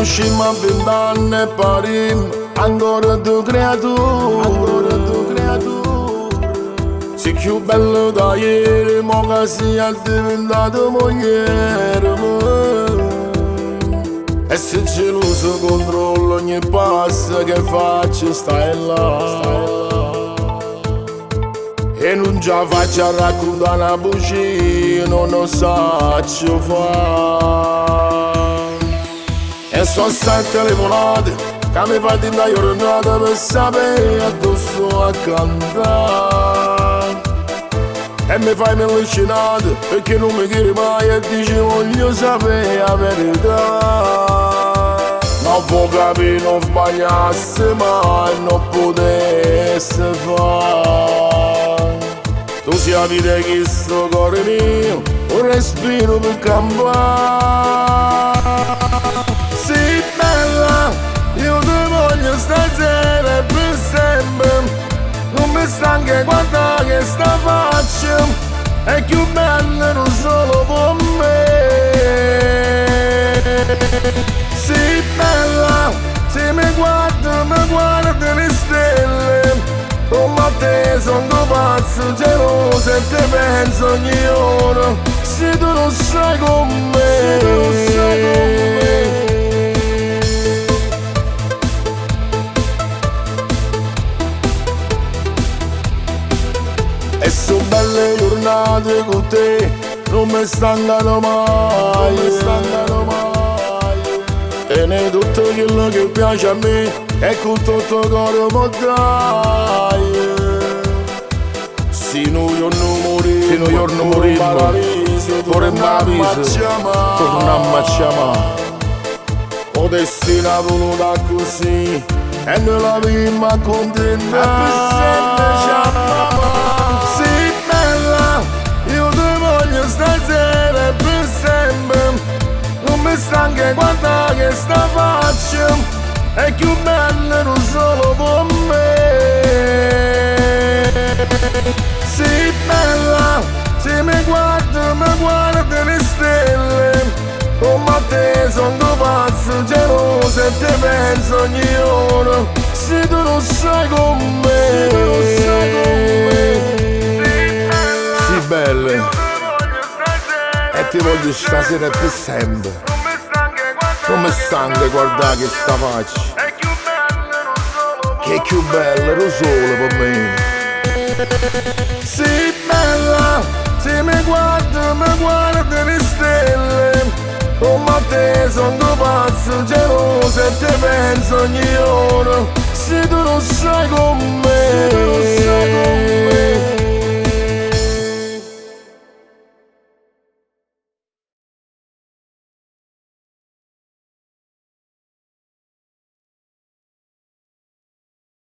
conoscimmo a 20 anni e parimmo ancora tu creatura. Sei più bello da ieri, mo che sei diventato mogliere. E se geloso controllo ogni passo che faccio, stai là. E non già faccio a raccontare una bugia, non lo saccio fare. E sono state telefonate che mi fate da giornata per sapere addosso a cantare. E mi fai mellicinate perché non mi chiedi mai e dici voglio sapere la verità. Ma vuoi capire non sbagliasse mai, non potesse fare. Tu sei la vita che sto cuore mio, un respiro per campare. Sei bella, io ti voglio stasera per sempre. Non mi stanca guardare che sta faccia, è più bella non solo per me. Sei bella, se mi guardi le stelle. Come te sono due pazzo geloso e te penso ogni ora. Se tu non sei con me, e sono belle giornate con te, non mi stancano mai, E ne tutto quello che piace a me, e con tutto il cuore mi dai. Se noi non moriremo, torniamo a chiamare. O destino è voluta così, e noi la viviamo a contentare. Sei bella, io ti voglio stasera per sempre. Non mi stanca guardare che sta faccia, è più bella non solo per me. Sei bella, se mi guardi le stelle. Come te sono due pazzo geloso e te penso ogni ora. Se tu non sei con me, sei bella, e ti voglio stasera per sempre. Non mi stanca guardare che sta faccia, che è più bella non solo per me. Sei bella, se mi guardi le stelle. Come te sono due pazzo geloso e te penso ogni ora. Se tu non sei con me,